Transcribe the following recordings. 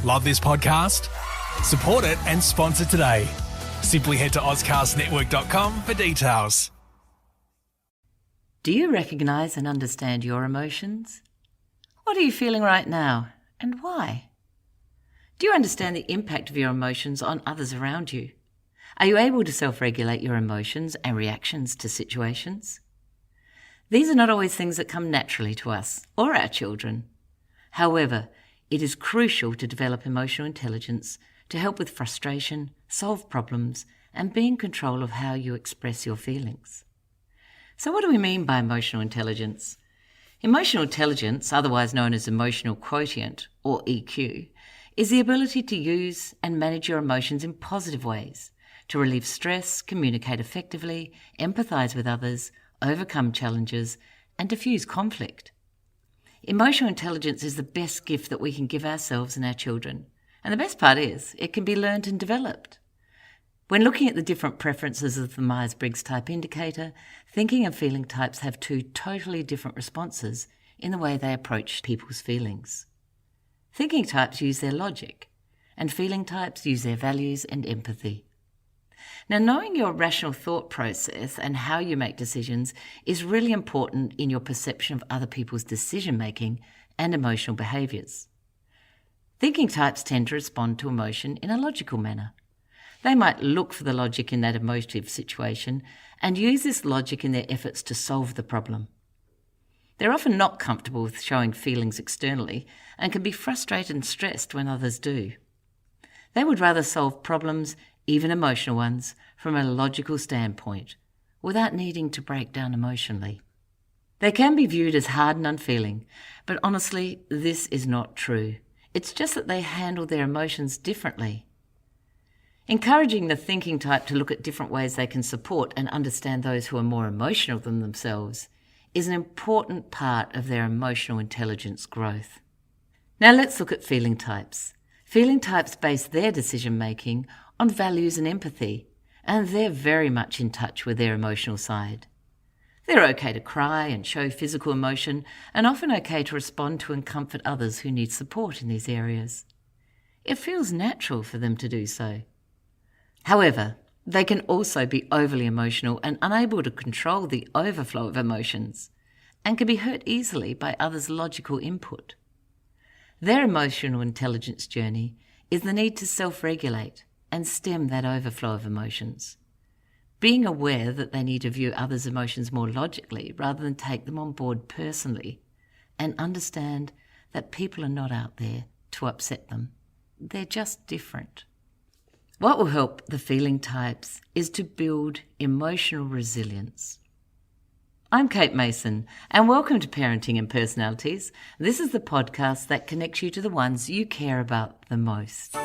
Love this podcast? Support it and sponsor today. Simply head to ozcastnetwork.com for details. Do you recognise and understand your emotions? What are you feeling right now and why? Do you understand the impact of your emotions on others around you? Are you able to self-regulate your emotions and reactions to situations? These are not always things that come naturally to us or our children. However, it is crucial to develop emotional intelligence to help with frustration, solve problems, and be in control of how you express your feelings. So what do we mean by emotional intelligence? Emotional intelligence, otherwise known as emotional quotient or EQ, is the ability to use and manage your emotions in positive ways, to relieve stress, communicate effectively, empathize with others, overcome challenges, and diffuse conflict. Emotional intelligence is the best gift that we can give ourselves and our children. And the best part is, it can be learned and developed. When looking at the different preferences of the Myers-Briggs type indicator, thinking and feeling types have two totally different responses in the way they approach people's feelings. Thinking types use their logic, and feeling types use their values and empathy. Now, knowing your rational thought process and how you make decisions is really important in your perception of other people's decision-making and emotional behaviours. Thinking types tend to respond to emotion in a logical manner. They might look for the logic in that emotive situation and use this logic in their efforts to solve the problem. They're often not comfortable with showing feelings externally and can be frustrated and stressed when others do. They would rather solve problems, even emotional ones, from a logical standpoint, without needing to break down emotionally. They can be viewed as hard and unfeeling, but honestly, this is not true. It's just that they handle their emotions differently. Encouraging the thinking type to look at different ways they can support and understand those who are more emotional than themselves is an important part of their emotional intelligence growth. Now let's look at feeling types. Feeling types base their decision-making on values and empathy, and they're very much in touch with their emotional side. They're okay to cry and show physical emotion, and often okay to respond to and comfort others who need support in these areas. It feels natural for them to do so. However, they can also be overly emotional and unable to control the overflow of emotions, and can be hurt easily by others' logical input. Their emotional intelligence journey is the need to self-regulate and stem that overflow of emotions. Being aware that they need to view others' emotions more logically rather than take them on board personally, and understand that people are not out there to upset them. They're just different. What will help the feeling types is to build emotional resilience. I'm Kate Mason, and welcome to Parenting and Personalities. This is the podcast that connects you to the ones you care about the most.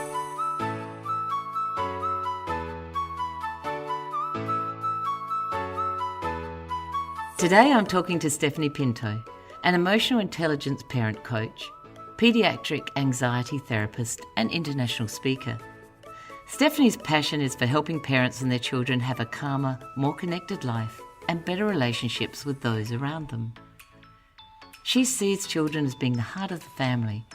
Today I'm talking to Stephanie Pinto, an emotional intelligence parent coach, pediatric anxiety therapist, and international speaker. Stephanie's passion is for helping parents and their children have a calmer, more connected life and better relationships with those around them. She sees children as being the heart of the family,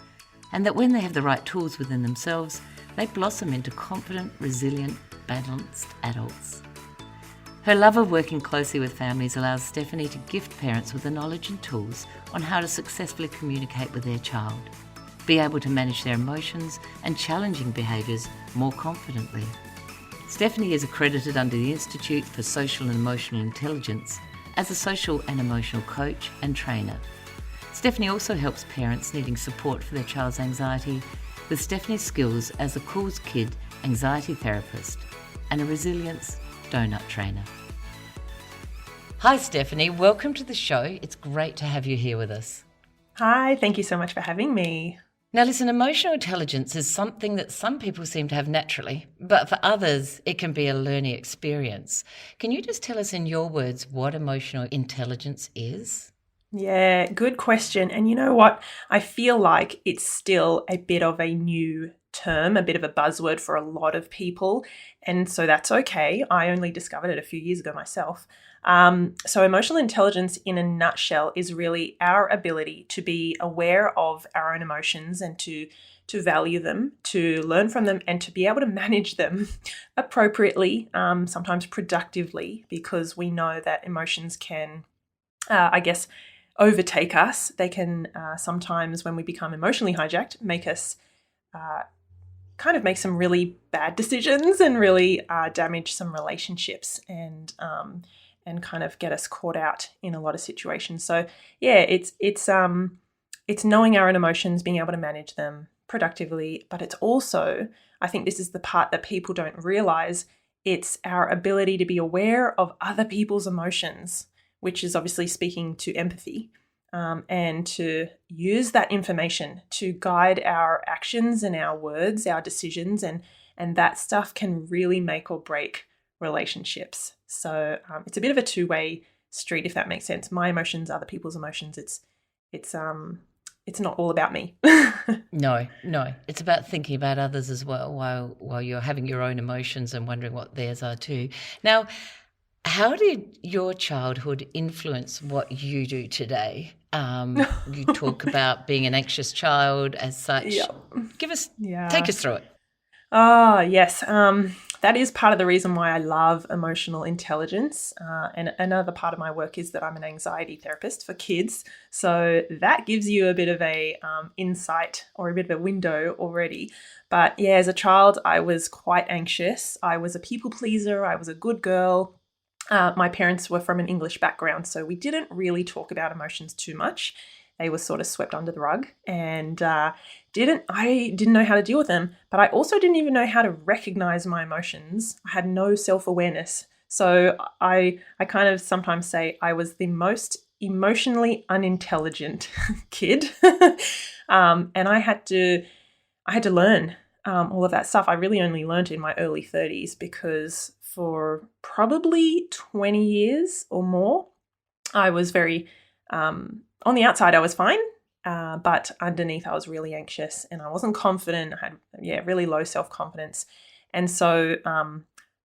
and that when they have the right tools within themselves, they blossom into confident, resilient, balanced adults. Her love of working closely with families allows Stephanie to gift parents with the knowledge and tools on how to successfully communicate with their child, be able to manage their emotions and challenging behaviours more confidently. Stephanie is accredited under the Institute for Social and Emotional Intelligence as a social and emotional coach and trainer. Stephanie also helps parents needing support for their child's anxiety with Stephanie's skills as a Cool Kid anxiety therapist and a resilience donut trainer. Hi Stephanie, welcome to the show. It's great to have you here with us. Hi, thank you so much for having me. Now listen, emotional intelligence is something that some people seem to have naturally, but for others it can be a learning experience. Can you just tell us in your words what emotional intelligence is? Yeah, good question. And you know what? I feel like it's still a bit of a new term, a bit of a buzzword for a lot of people. And so that's okay. I only discovered it a few years ago myself. So emotional intelligence in a nutshell is really our ability to be aware of our own emotions and to to value them, to learn from them, and to be able to manage them appropriately, sometimes productively, because we know that emotions can, overtake us. They can sometimes, when we become emotionally hijacked, make us kind of make some really bad decisions and really damage some relationships and kind of get us caught out in a lot of situations. So yeah, it's knowing our own emotions, being able to manage them productively, but it's also, I think this is the part that people don't realize, it's our ability to be aware of other people's emotions, which is obviously speaking to empathy, and to use that information to guide our actions and our words, our decisions, and that stuff can really make or break relationships. So it's a bit of a two-way street, if that makes sense. My emotions, other people's emotions. It's not all about me. No, it's about thinking about others as well while you're having your own emotions and wondering what theirs are too. Now, how did your childhood influence what you do today? You talk about being an anxious child as such. Yeah. Take us through it. Oh, yes. That is part of the reason why I love emotional intelligence. And another part of my work is that I'm an anxiety therapist for kids. So that gives you a bit of a insight or a bit of a window already. But yeah, as a child, I was quite anxious. I was a people pleaser. I was a good girl. My parents were from an English background, so we didn't really talk about emotions too much. They were sort of swept under the rug, and I didn't know how to deal with them, but I also didn't even know how to recognize my emotions. I had no self-awareness. So I kind of sometimes say I was the most emotionally unintelligent kid. And I had to learn all of that stuff. I really only learned in my early 30s because for probably 20 years or more, I was very, on the outside I was fine, but underneath I was really anxious and I wasn't confident. I had, really low self-confidence. And so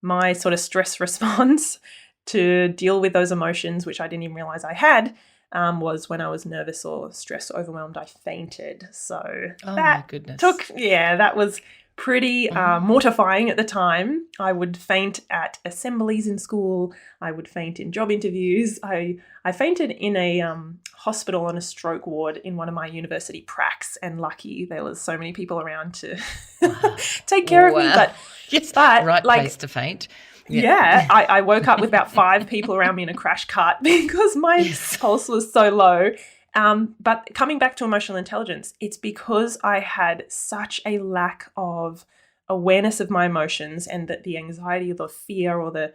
my sort of stress response to deal with those emotions, which I didn't even realize I had, was when I was nervous or stressed or overwhelmed, I fainted. So my goodness. That was pretty mortifying at the time. I would faint at assemblies in school. I would faint in job interviews. I fainted in a hospital on a stroke ward in one of my university pracs, and lucky there was so many people around to take care of me. But yes, but right place to faint. Yeah, I woke up with about 5 people around me in a crash cart because my pulse was so low. But coming back to emotional intelligence, it's because I had such a lack of awareness of my emotions, and that the anxiety or the fear or the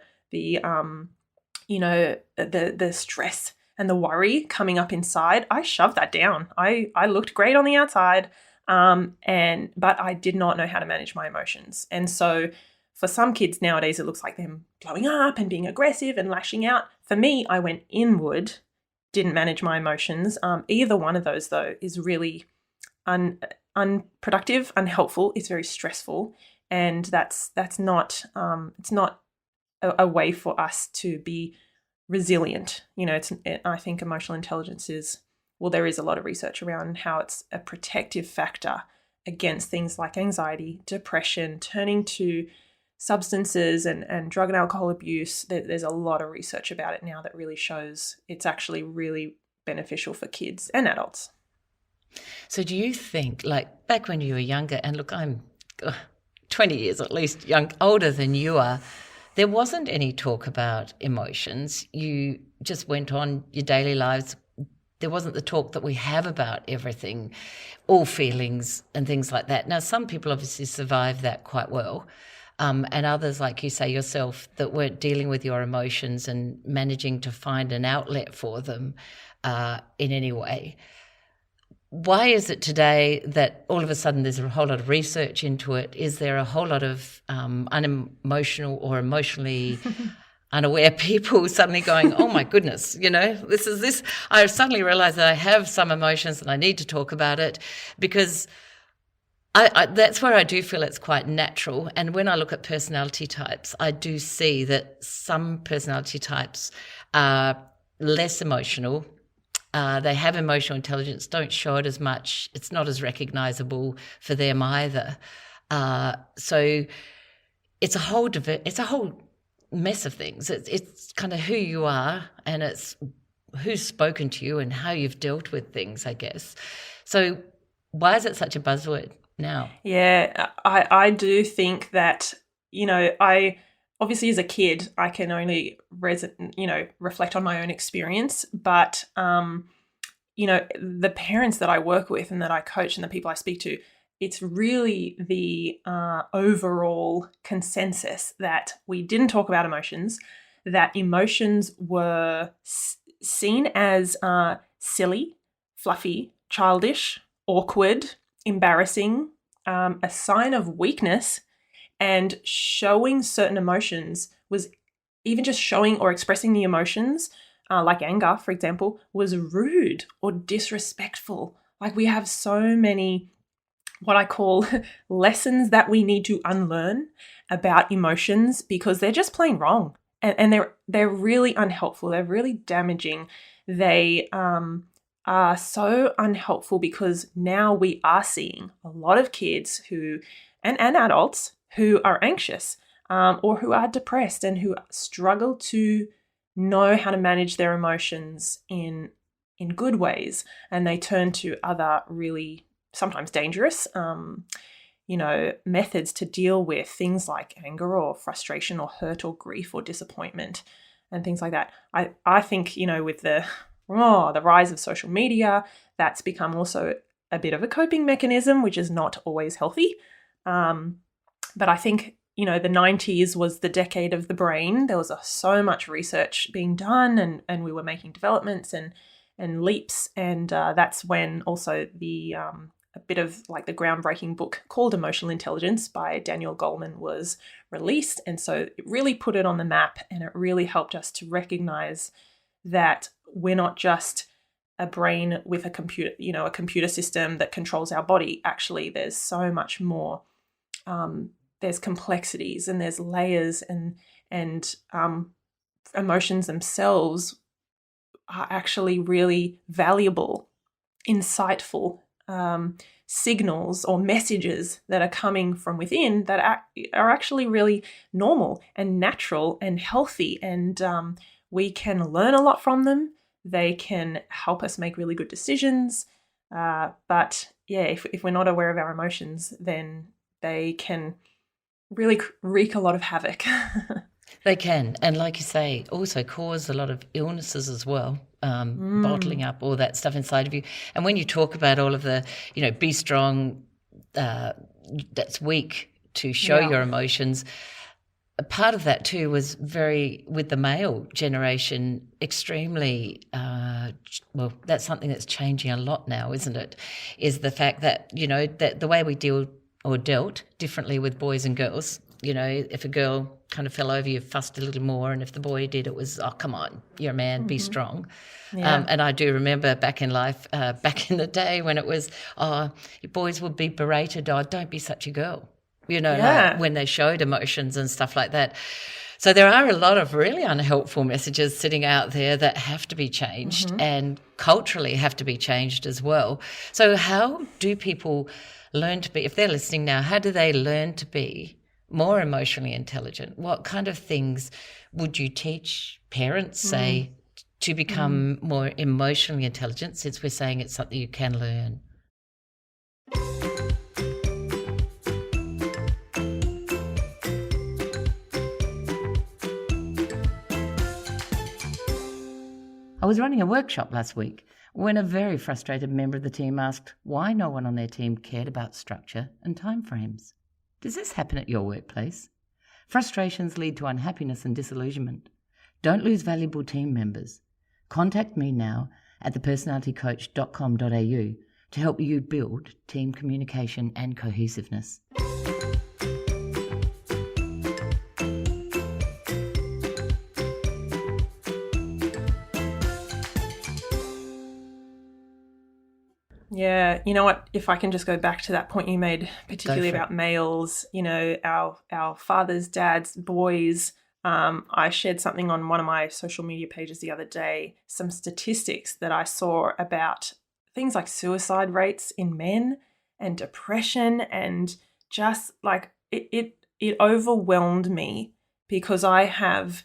stress and the worry coming up inside, I shoved that down. I looked great on the outside, but I did not know how to manage my emotions. And so for some kids nowadays, it looks like them blowing up and being aggressive and lashing out. For me, I went inward, didn't manage my emotions. Either one of those, though, is really unproductive, unhelpful. It's very stressful, and that's not it's not a way for us to be resilient. I think emotional intelligence there is a lot of research around how it's a protective factor against things like anxiety, depression, turning to substances and drug and alcohol abuse. There's a lot of research about it now that really shows it's actually really beneficial for kids and adults. So do you think, like back when you were younger, and look, I'm 20 years at least older than you are, there wasn't any talk about emotions. You just went on your daily lives. There wasn't the talk that we have about everything, all feelings and things like that. Now, some people obviously survive that quite well. And others, like you say yourself, that weren't dealing with your emotions and managing to find an outlet for them in any way. Why is it today that all of a sudden there's a whole lot of research into it? Is there a whole lot of unemotional or emotionally unaware people suddenly going, oh my goodness, this. I suddenly realize that I have some emotions and I need to talk about it, because that's where I do feel it's quite natural. And when I look at personality types, I do see that some personality types are less emotional They have emotional intelligence, don't show it as much. It's not as recognizable for them either. So it's a whole mess of things. It's kind of who you are, and it's who's spoken to you and how you've dealt with things, I guess. So why is it such a buzzword now? Yeah, I do think that, I obviously as a kid, I can only reflect on my own experience, but, the parents that I work with and that I coach and the people I speak to, it's really the overall consensus that we didn't talk about emotions, that emotions were seen as silly, fluffy, childish, awkward, embarrassing, a sign of weakness, and showing certain emotions was even just showing or expressing the emotions, like anger, for example, was rude or disrespectful. Like, we have so many what I call lessons that we need to unlearn about emotions because they're just plain wrong. And they're really unhelpful. They're really damaging. They are so unhelpful because now we are seeing a lot of kids and adults who are anxious or who are depressed and who struggle to know how to manage their emotions in good ways. And they turn to other really sometimes dangerous methods to deal with things like anger or frustration or hurt or grief or disappointment and things like that. I think, with the rise of social media, that's become also a bit of a coping mechanism, which is not always healthy. But I think, the 90s was the decade of the brain. There was so much research being done and we were making developments and leaps. And that's when also a bit of like the groundbreaking book called Emotional Intelligence by Daniel Goleman was released. And so it really put it on the map, and it really helped us to recognize that we're not just a brain with a computer system that controls our body. Actually, there's so much more. There's complexities and there's layers and emotions themselves are actually really valuable, insightful signals or messages that are coming from within that are actually really normal and natural and healthy, and we can learn a lot from them. They can help us make really good decisions, but yeah, if we're not aware of our emotions, then they can really wreak a lot of havoc. They can, and like you say, also cause a lot of illnesses as well, bottling up all that stuff inside of you. And when you talk about all of the, be strong, that's weak to show your emotions, a part of that too was with the male generation, extremely, that's something that's changing a lot now, isn't it? Is the fact that, that the way we dealt differently with boys and girls. If a girl kind of fell over, you fussed a little more, and if the boy did, it was, oh, come on, you're a man, be strong. Yeah. And I do remember back in life, back in the day when it was, boys would be berated, don't be such a girl, like when they showed emotions and stuff like that. So there are a lot of really unhelpful messages sitting out there that have to be changed and culturally have to be changed as well. So how do people learn to be, if they're listening now, how do they learn to be more emotionally intelligent? What kind of things would you teach parents, say, to become more emotionally intelligent, since we're saying it's something you can learn? I was running a workshop last week when a very frustrated member of the team asked why no one on their team cared about structure and timeframes. Does this happen at your workplace? Frustrations lead to unhappiness and disillusionment. Don't lose valuable team members. Contact me now at thepersonalitycoach.com.au to help you build team communication and cohesiveness. Yeah, you know what, if I can just go back to that point you made, particularly about males, our fathers, dads, boys, I shared something on one of my social media pages the other day, some statistics that I saw about things like suicide rates in men and depression, and just like it overwhelmed me because I have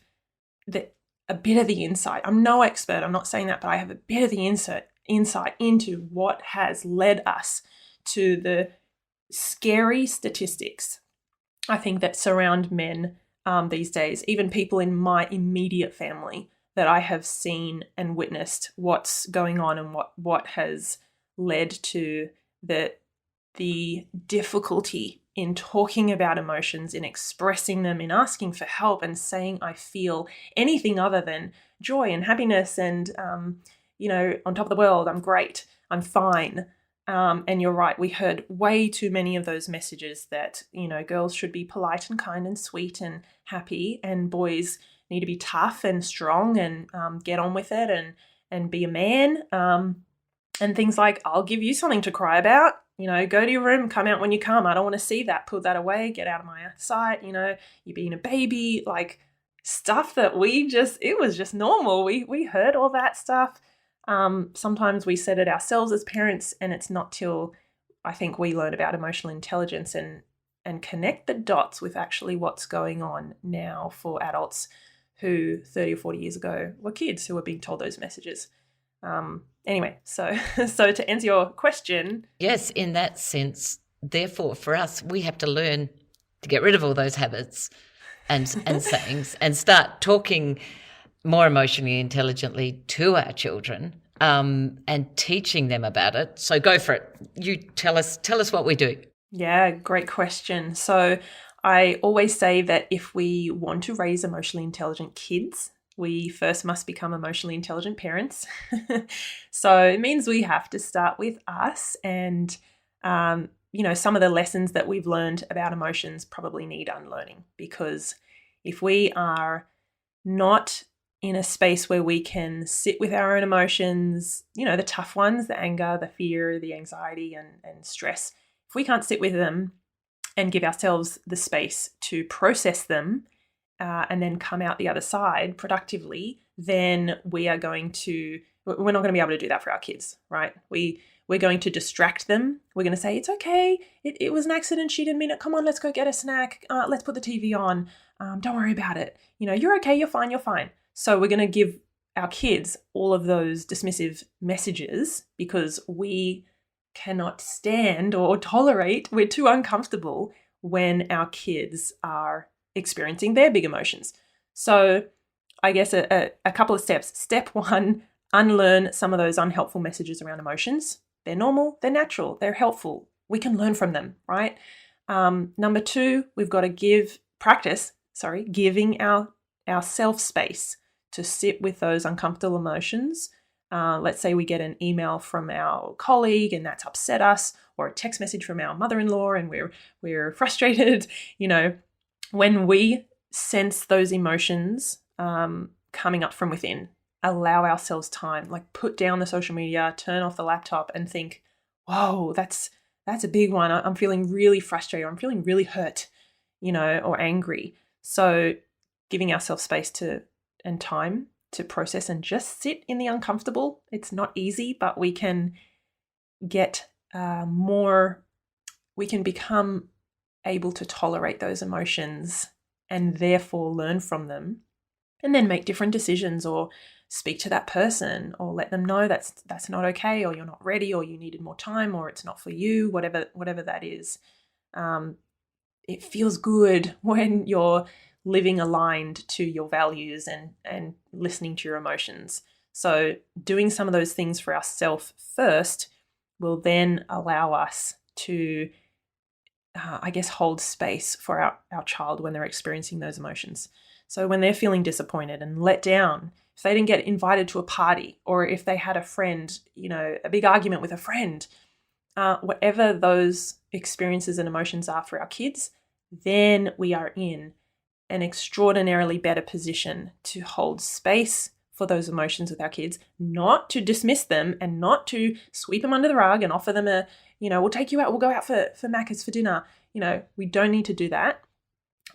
a bit of the insight. I'm no expert, I'm not saying that, but I have a bit of the insight into what has led us to the scary statistics, I think, that surround men these days, even people in my immediate family that I have seen and witnessed what's going on and what has led to the difficulty in talking about emotions, in expressing them, in asking for help and saying I feel anything other than joy and happiness and, on top of the world, I'm great, I'm fine. And you're right, we heard way too many of those messages that, girls should be polite and kind and sweet and happy, and boys need to be tough and strong and get on with it and be a man. And things like, I'll give you something to cry about, go to your room, come out when you come. I don't want to see that. Put that away, get out of my sight, you're being a baby, like stuff that it was just normal. We heard all that stuff. Sometimes we said it ourselves as parents, and it's not till I think we learn about emotional intelligence and connect the dots with actually what's going on now for adults who 30 or 40 years ago were kids who were being told those messages. Anyway, so to answer your question. Yes, in that sense, therefore, for us, we have to learn to get rid of all those habits and sayings and start talking more emotionally intelligently to our children and teaching them about it. So go for it. You tell us what we do. Yeah, great question. So I always say that if we want to raise emotionally intelligent kids, we first must become emotionally intelligent parents. So it means we have to start with us, and some of the lessons that we've learned about emotions probably need unlearning, because if we are not in a space where we can sit with our own emotions, the tough ones, the anger, the fear, the anxiety and stress, if we can't sit with them and give ourselves the space to process them and then come out the other side productively, then we're not going to be able to do that for our kids, right? We're going to distract them. We're going to say, it's okay. It was an accident. She didn't mean it. Come on, let's go get a snack. Let's put the TV on. Don't worry about it. You're okay. You're fine. You're fine. So we're going to give our kids all of those dismissive messages because we cannot stand or tolerate, we're too uncomfortable when our kids are experiencing their big emotions. So I guess a couple of steps. Step one, unlearn some of those unhelpful messages around emotions. They're normal, they're natural, they're helpful. We can learn from them, right? Number two, we've got to giving ourselves space to sit with those uncomfortable emotions. Let's say we get an email from our colleague and that's upset us, or a text message from our mother-in-law and we're frustrated. When we sense those emotions coming up from within, allow ourselves time, like put down the social media, turn off the laptop and think, whoa, that's a big one. I'm feeling really frustrated. I'm feeling really hurt, or angry. So giving ourselves space and time to process and just sit in the uncomfortable. It's not easy, but we can get we can become able to tolerate those emotions and therefore learn from them, and then make different decisions or speak to that person or let them know that's not okay, or you're not ready, or you needed more time, or it's not for you, whatever that is. It feels good when you're living aligned to your values and listening to your emotions. So doing some of those things for ourselves first will then allow us to, hold space for our child when they're experiencing those emotions. So when they're feeling disappointed and let down, if they didn't get invited to a party, or if they had a friend, a big argument with a friend, whatever those experiences and emotions are for our kids, then we are in an extraordinarily better position to hold space for those emotions with our kids, not to dismiss them and not to sweep them under the rug and offer them we'll take you out, we'll go out for Macca's for dinner. We don't need to do that.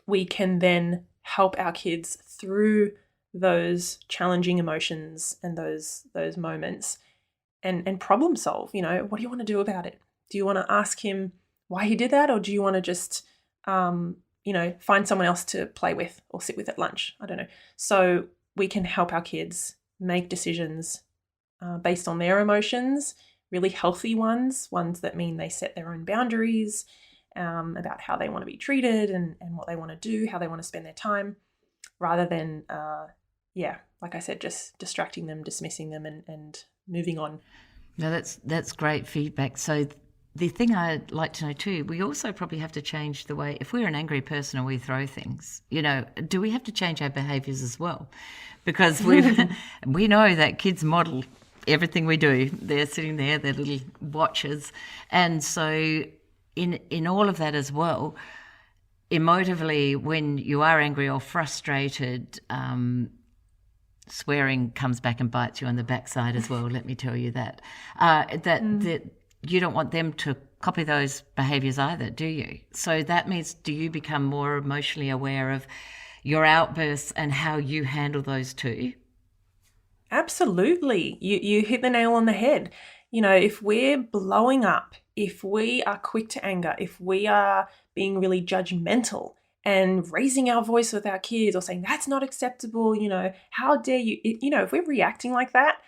We can then help our kids through those challenging emotions and those moments and problem solve. What do you want to do about it? Do you want to ask him why he did that, or do you want to just find someone else to play with or sit with at lunch? I don't know. So we can help our kids make decisions based on their emotions, really healthy ones that mean they set their own boundaries about how they want to be treated and what they want to do, how they want to spend their time, rather than, like I said, just distracting them, dismissing them and moving on. No, that's great feedback. So the thing I'd like to know too, we also probably have to change the way, if we're an angry person and we throw things, do we have to change our behaviours as well? Because we know that kids model everything we do. They're sitting there, they're little watchers. And so in all of that as well, emotively, when you are angry or frustrated, swearing comes back and bites you on the backside as well, let me tell you that. That you don't want them to copy those behaviours either, do you? So that means, do you become more emotionally aware of your outbursts and how you handle those too? Absolutely. You hit the nail on the head. If we're blowing up, if we are quick to anger, if we are being really judgmental and raising our voice with our kids or saying, that's not acceptable, how dare you, if we're reacting like that,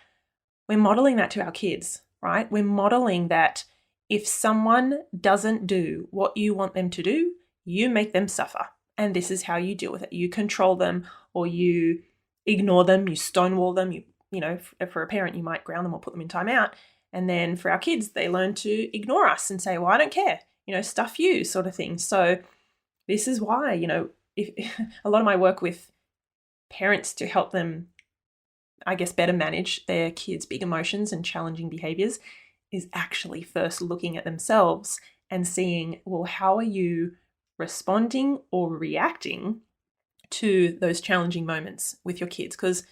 we're modeling that to our kids, right? We're modeling that if someone doesn't do what you want them to do, you make them suffer. And this is how you deal with it. You control them, or you ignore them, you stonewall them. For a parent, you might ground them or put them in timeout. And then for our kids, they learn to ignore us and say, well, I don't care, stuff you, sort of thing. So this is why, if a lot of my work with parents to help them, I guess, better manage their kids' big emotions and challenging behaviors is actually first looking at themselves and seeing, well, how are you responding or reacting to those challenging moments with your kids? Because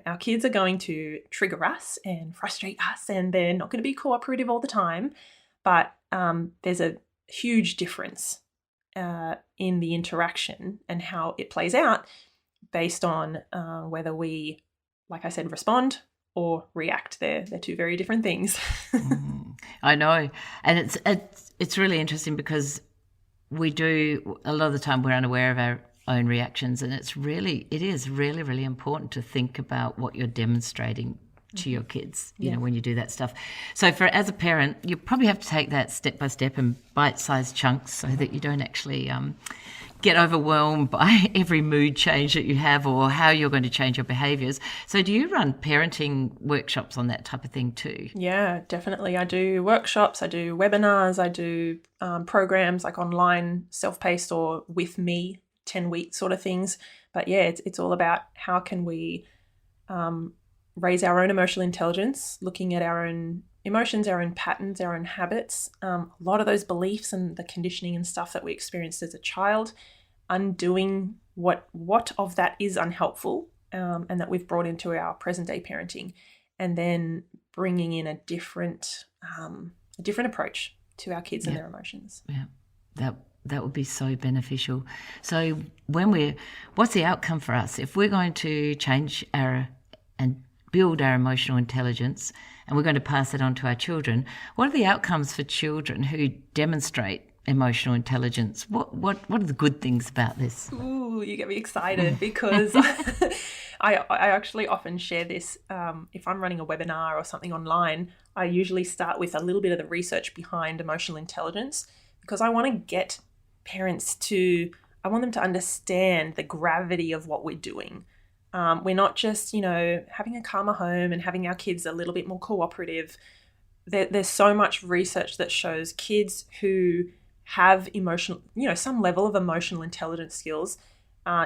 our kids are going to trigger us and frustrate us, and they're not going to be cooperative all the time. But there's a huge difference in the interaction and how it plays out based on whether we, like I said, respond or react. They're two very different things. I know. And it's really interesting because we do, a lot of the time we're unaware of our own reactions, and it is really, really important to think about what you're demonstrating to your kids, when you do that stuff. So as a parent, you probably have to take that step by step in bite-sized chunks so that you don't actually get overwhelmed by every mood change that you have or how you're going to change your behaviours. So do you run parenting workshops on that type of thing too? Yeah, definitely. I do workshops, I do webinars, I do programs like online, self-paced or with me, 10-week sort of things. But yeah, it's all about how can we raise our own emotional intelligence, looking at our own emotions, our own patterns, our own habits, a lot of those beliefs and the conditioning and stuff that we experienced as a child, undoing what of that is unhelpful and that we've brought into our present day parenting, and then bringing in a different approach to our kids and their emotions. Yeah, that would be so beneficial. So what's the outcome for us if we're going to change and build our emotional intelligence, and we're going to pass it on to our children? What are the outcomes for children who demonstrate emotional intelligence? What are the good things about this? Ooh, you get me excited because I actually often share this. If I'm running a webinar or something online, I usually start with a little bit of the research behind emotional intelligence, because I want to get parents I want them to understand the gravity of what we're doing. We're not just, having a calmer home and having our kids a little bit more cooperative. There's so much research that shows kids who have some level of emotional intelligence skills.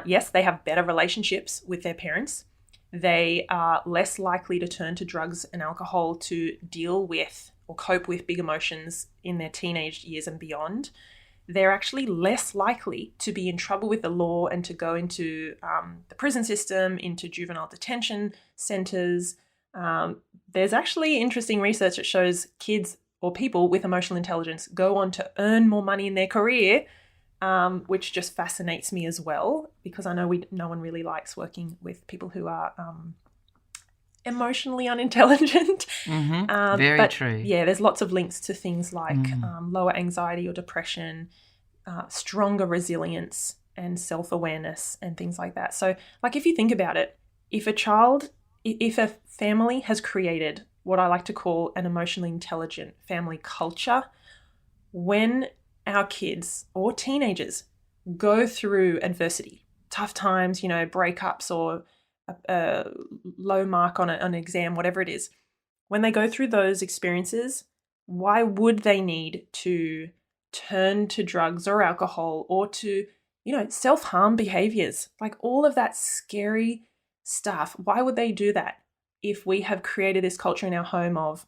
Yes, they have better relationships with their parents. They are less likely to turn to drugs and alcohol to deal with or cope with big emotions in their teenage years and beyond. They're actually less likely to be in trouble with the law and to go into the prison system, into juvenile detention centers. There's actually interesting research that shows kids or people with emotional intelligence go on to earn more money in their career which just fascinates me as well, because I know no one really likes working with people who are emotionally unintelligent. Very true. Yeah, there's lots of links to things like lower anxiety or depression, stronger resilience and self-awareness and things like that. So like if you think about it, if a family has created what I like to call an emotionally intelligent family culture, when our kids or teenagers go through adversity, tough times, breakups or a low mark on an exam, whatever it is, when they go through those experiences, why would they need to turn to drugs or alcohol or to, self-harm behaviors, like all of that scary stuff? Why would they do that if we have created this culture in our home of,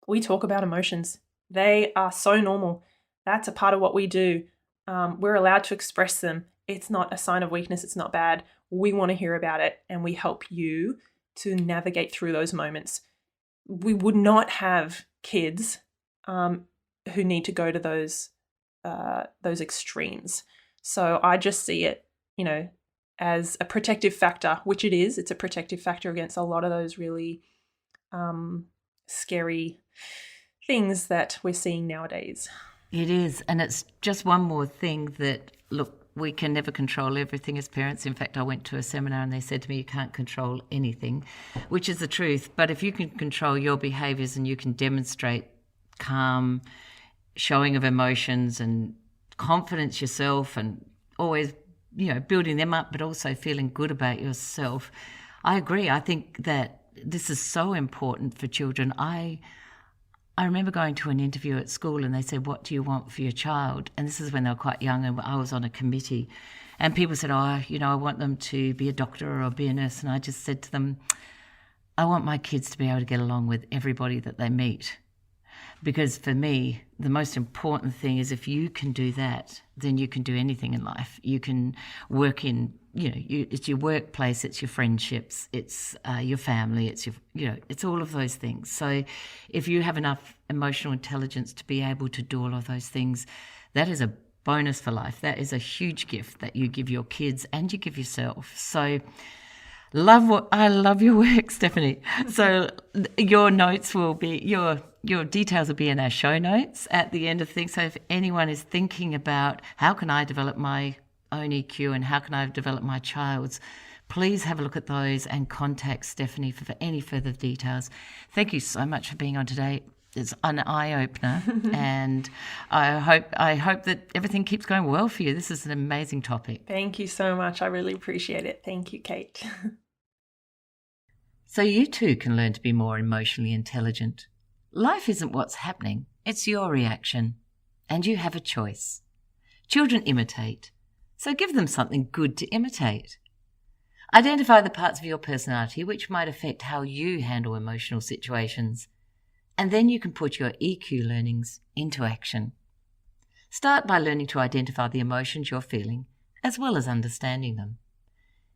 we talk about emotions. They are so normal. That's a part of what we do. We're allowed to express them. It's not a sign of weakness. It's not bad. We want to hear about it, and we help you to navigate through those moments. We would not have kids who need to go to those extremes. So I just see it, as a protective factor, which it is. It's a protective factor against a lot of those really scary things that we're seeing nowadays. It is. And it's just one more thing that, look, we can never control everything as parents. In fact, I went to a seminar and they said to me, you can't control anything, which is the truth. But if you can control your behaviours and you can demonstrate calm, showing of emotions and confidence yourself and always, building them up, but also feeling good about yourself, I agree. I think that this is so important for children. I remember going to an interview at school and they said, what do you want for your child? And this is when they were quite young and I was on a committee. And people said, I want them to be a doctor or be a nurse. And I just said to them, I want my kids to be able to get along with everybody that they meet. Because for me, the most important thing is if you can do that, then you can do anything in life. You can work in, it's your workplace, it's your friendships, it's your family, it's it's all of those things. So if you have enough emotional intelligence to be able to do all of those things, that is a bonus for life. That is a huge gift that you give your kids and you give yourself. So I love your work, Stephanie. So your notes will be, your details will be in our show notes at the end of things. So if anyone is thinking about how can I develop my own EQ and how can I develop my child's, please have a look at those and contact Stephanie for any further details. Thank you so much for being on today. It's an eye-opener and I hope that everything keeps going well for you. This is an amazing topic. Thank you so much. I really appreciate it. Thank you, Kate. So you too can learn to be more emotionally intelligent. Life isn't what's happening, it's your reaction. And you have a choice. Children imitate, so give them something good to imitate. Identify the parts of your personality which might affect how you handle emotional situations. And then you can put your EQ learnings into action. Start by learning to identify the emotions you're feeling, as well as understanding them.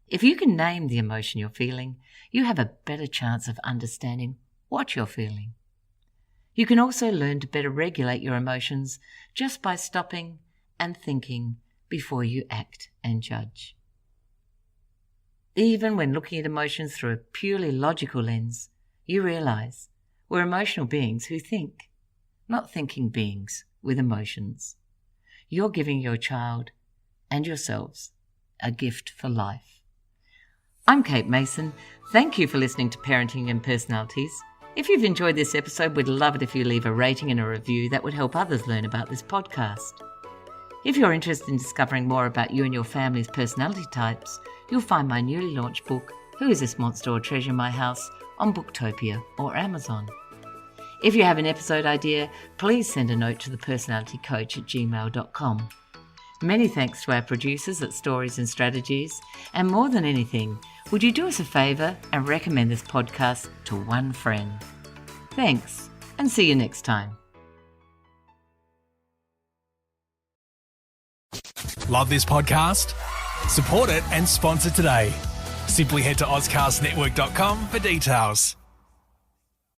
If you can name the emotion you're feeling, you have a better chance of understanding what you're feeling. You can also learn to better regulate your emotions just by stopping and thinking before you act and judge. Even when looking at emotions through a purely logical lens, you realise we're emotional beings who think, not thinking beings with emotions. You're giving your child and yourselves a gift for life. I'm Kate Mason. Thank you for listening to Parenting and Personalities. If you've enjoyed this episode, we'd love it if you leave a rating and a review. That would help others learn about this podcast. If you're interested in discovering more about you and your family's personality types, you'll find my newly launched book, Who is This Monster or Treasure in My House, on Booktopia or Amazon. If you have an episode idea, please send a note to thepersonalitycoach@gmail.com. Many thanks to our producers at Stories and Strategies, and more than anything, would you do us a favour and recommend this podcast to one friend? Thanks, and see you next time. Love this podcast? Support it and sponsor today. Simply head to ozcastnetwork.com for details.